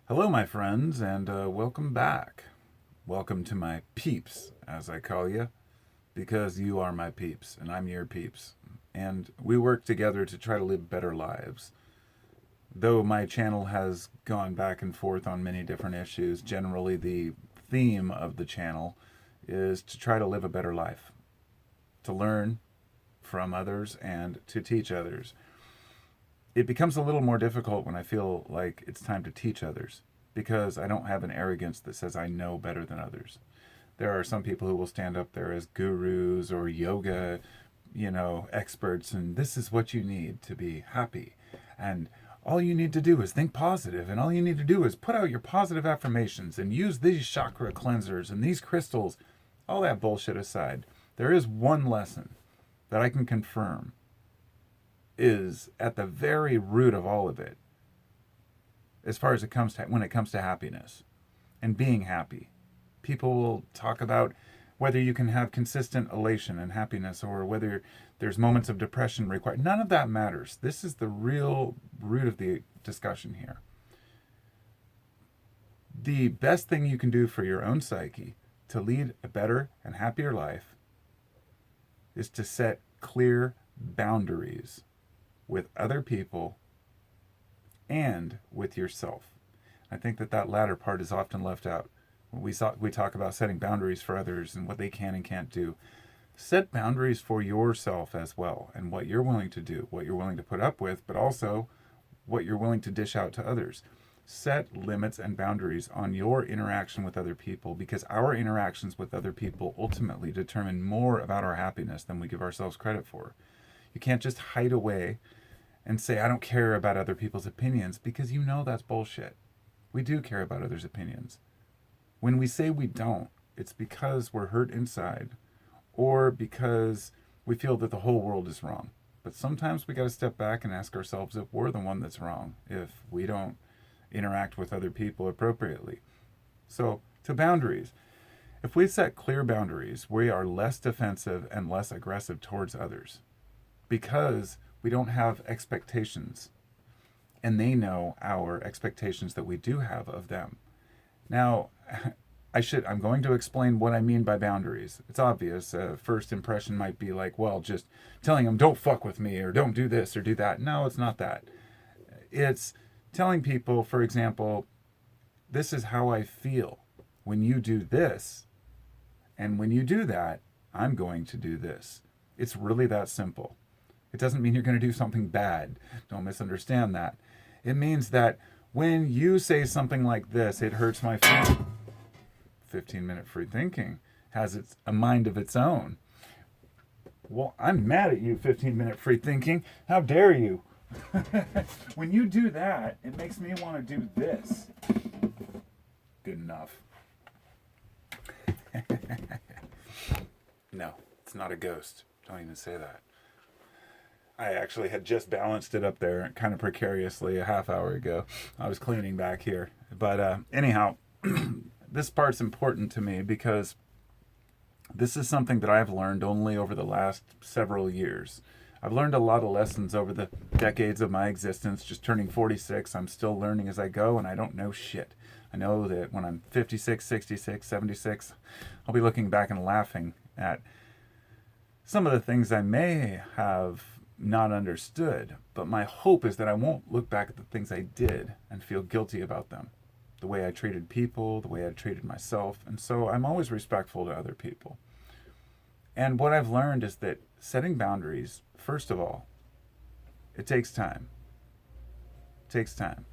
Hello, my friends, and welcome back. Welcome to my peeps, as I call you, because you are my peeps, and I'm your peeps. And we work together to try to live better lives. Though my channel has gone back and forth on many different issues, generally the theme of the channel is to try to live a better life, to learn from others, and to teach others. It becomes a little more difficult when I feel like it's time to teach others because I don't have an arrogance that says I know better than others. There are some people who will stand up there as gurus or yoga, experts, and this is what you need to be happy. And all you need to do is think positive, and all you need to do is put out your positive affirmations and use these chakra cleansers and these crystals. All that bullshit aside, there is one lesson that I can confirm is at the very root of all of it as far as it comes to when it comes to happiness and being happy. People will talk about whether you can have consistent elation and happiness or whether there's moments of depression required. None of that matters. This is the real root of the discussion here. The best thing you can do for your own psyche to lead a better and happier life is to set clear boundaries with other people and with yourself. I think that latter part is often left out. When we talk about setting boundaries for others and what they can and can't do. Set boundaries for yourself as well and what you're willing to do, what you're willing to put up with, but also what you're willing to dish out to others. Set limits and boundaries on your interaction with other people because our interactions with other people ultimately determine more about our happiness than we give ourselves credit for. You can't just hide away and say, I don't care about other people's opinions, because you know that's bullshit. We do care about others' opinions. When we say we don't, it's because we're hurt inside or because we feel that the whole world is wrong. But sometimes we got to step back and ask ourselves if we're the one that's wrong, if we don't interact with other people appropriately. So, to boundaries. If we set clear boundaries, we are less defensive and less aggressive towards others because we don't have expectations and they know our expectations that we do have of them. Now, I'm going to explain what I mean by boundaries. It's obvious. First impression might be like, well, just telling them don't fuck with me or don't do this or do that. No, it's not that. It's telling people, for example, this is how I feel when you do this. And when you do that, I'm going to do this. It's really that simple. It doesn't mean you're going to do something bad. Don't misunderstand that. It means that when you say something like this, it hurts my feelings. 15-minute free thinking has a mind of its own. Well, I'm mad at you, 15-minute free thinking. How dare you? When you do that, it makes me want to do this. Good enough. No, it's not a ghost. Don't even say that. I actually had just balanced it up there kind of precariously a half hour ago. I was cleaning back here. But anyhow, this part's important to me because this is something that I've learned only over the last several years. I've learned a lot of lessons over the decades of my existence. Just turning 46, I'm still learning as I go, and I don't know shit. I know that when I'm 56, 66, 76, I'll be looking back and laughing at some of the things I may have not understood, but my hope is that I won't look back at the things I did and feel guilty about them. The way I treated people, the way I treated myself, and so I'm always respectful to other people. And what I've learned is that setting boundaries, first of all, it takes time. It takes time.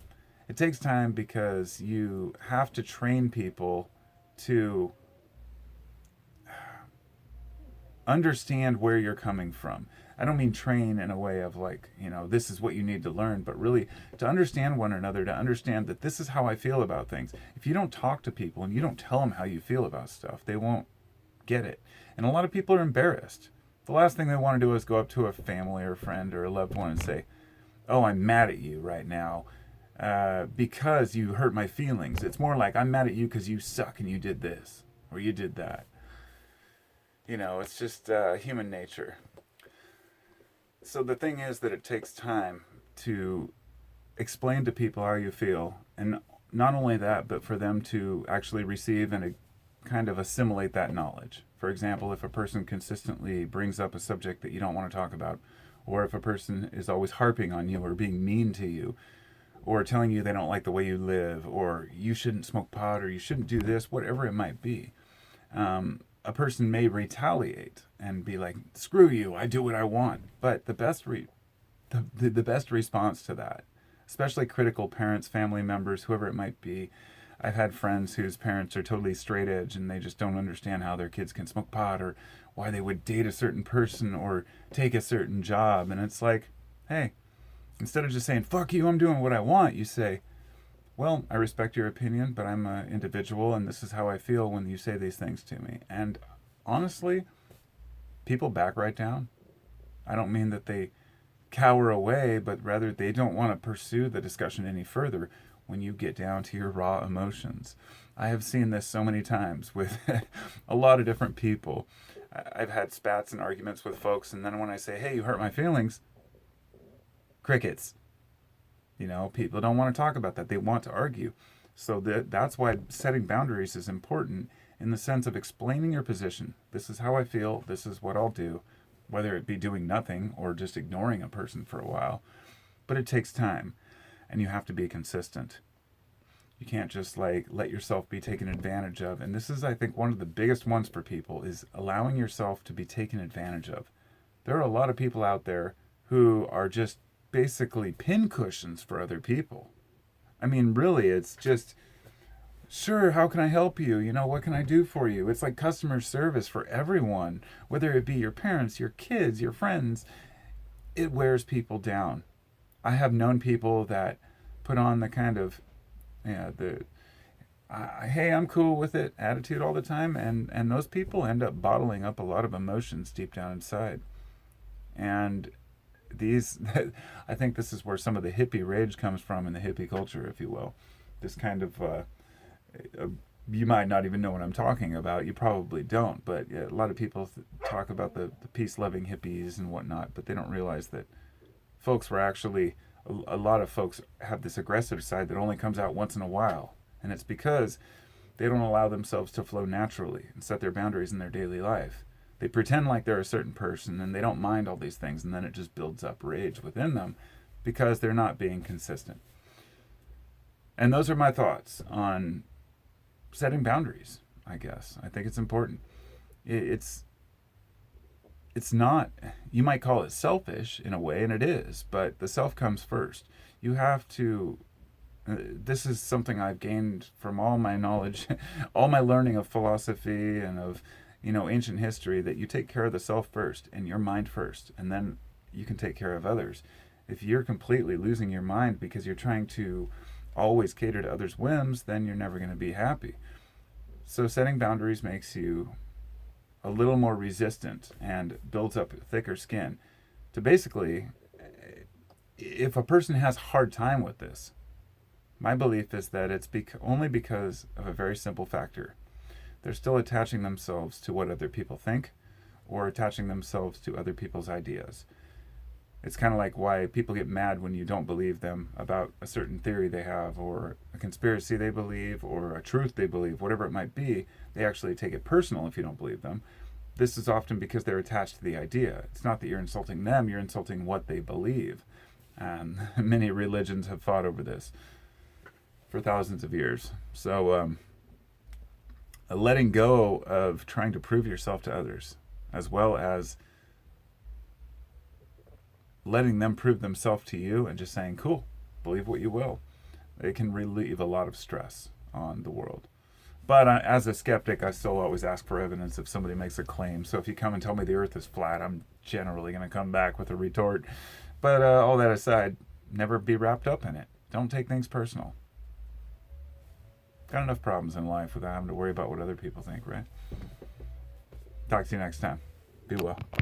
It takes time because you have to train people to understand where you're coming from. I don't mean train in a way of like, this is what you need to learn, but really to understand one another, to understand that this is how I feel about things. If you don't talk to people and you don't tell them how you feel about stuff, they won't get it. And a lot of people are embarrassed. The last thing they want to do is go up to a family or friend or a loved one and say, oh, I'm mad at you right now because you hurt my feelings. It's more like, I'm mad at you because you suck and you did this or you did that. It's just human nature. So the thing is that it takes time to explain to people how you feel and not only that, but for them to actually receive and kind of assimilate that knowledge. For example, if a person consistently brings up a subject that you don't want to talk about, or if a person is always harping on you or being mean to you, or telling you they don't like the way you live, or you shouldn't smoke pot, or you shouldn't do this, whatever it might be, a person may retaliate and be like, "Screw you! I do what I want." But the best response to that, especially critical parents, family members, whoever it might be. I've had friends whose parents are totally straight edge and they just don't understand how their kids can smoke pot or why they would date a certain person or take a certain job. And it's like, hey, instead of just saying, "Fuck you, I'm doing what I want," you say, "Well, I respect your opinion, but I'm an individual and this is how I feel when you say these things to me." And honestly, people back right down. I don't mean that they cower away, but rather they don't want to pursue the discussion any further when you get down to your raw emotions. I have seen this so many times with a lot of different people. I've had spats and arguments with folks, and then when I say, "Hey, you hurt my feelings," crickets. People don't want to talk about that. They want to argue. So that's why setting boundaries is important in the sense of explaining your position. This is how I feel. This is what I'll do, whether it be doing nothing or just ignoring a person for a while. But it takes time. And you have to be consistent. You can't just let yourself be taken advantage of. And this is, I think, one of the biggest ones for people is allowing yourself to be taken advantage of. There are a lot of people out there who are just basically pincushions for other people. I mean, really, it's just, "Sure, how can I help you? What can I do for you?" It's like customer service for everyone, whether it be your parents, your kids, your friends. It wears people down. I have known people that put on the kind of, "Hey, I'm cool with it" attitude all the time, and those people end up bottling up a lot of emotions deep down inside. And these, I think this is where some of the hippie rage comes from in the hippie culture, if you will. This kind of, you might not even know what I'm talking about. You probably don't, but a lot of people talk about the peace-loving hippies and whatnot, but they don't realize that folks were actually, a lot of folks have this aggressive side that only comes out once in a while. And it's because they don't allow themselves to flow naturally and set their boundaries in their daily life. They pretend like they're a certain person and they don't mind all these things, and then it just builds up rage within them because they're not being consistent. And those are my thoughts on setting boundaries, I guess. I think it's important. It's not, you might call it selfish in a way, and it is, but the self comes first. You have to, this is something I've gained from all my knowledge, all my learning of philosophy and of, ancient history, that you take care of the self first and your mind first, and then you can take care of others. If you're completely losing your mind because you're trying to always cater to others' whims, then you're never going to be happy. So setting boundaries makes you a little more resistant and builds up thicker skin to basically, if a person has a hard time with this, my belief is that it's only because of a very simple factor. They're still attaching themselves to what other people think or attaching themselves to other people's ideas. It's kind of like why people get mad when you don't believe them about a certain theory they have, or a conspiracy they believe, or a truth they believe, whatever it might be. They actually take it personal if you don't believe them. This is often because they're attached to the idea. It's not that you're insulting them, you're insulting what they believe. Many religions have fought over this for thousands of years. So letting go of trying to prove yourself to others, as well as letting them prove themselves to you and just saying, "Cool, believe what you will," it can relieve a lot of stress on the world. But as a skeptic, I still always ask for evidence if somebody makes a claim. So if you come and tell me the earth is flat, I'm generally going to come back with a retort. But all that aside, never be wrapped up in it. Don't take things personal. Got enough problems in life without having to worry about what other people think, right? Talk to you next time. Be well.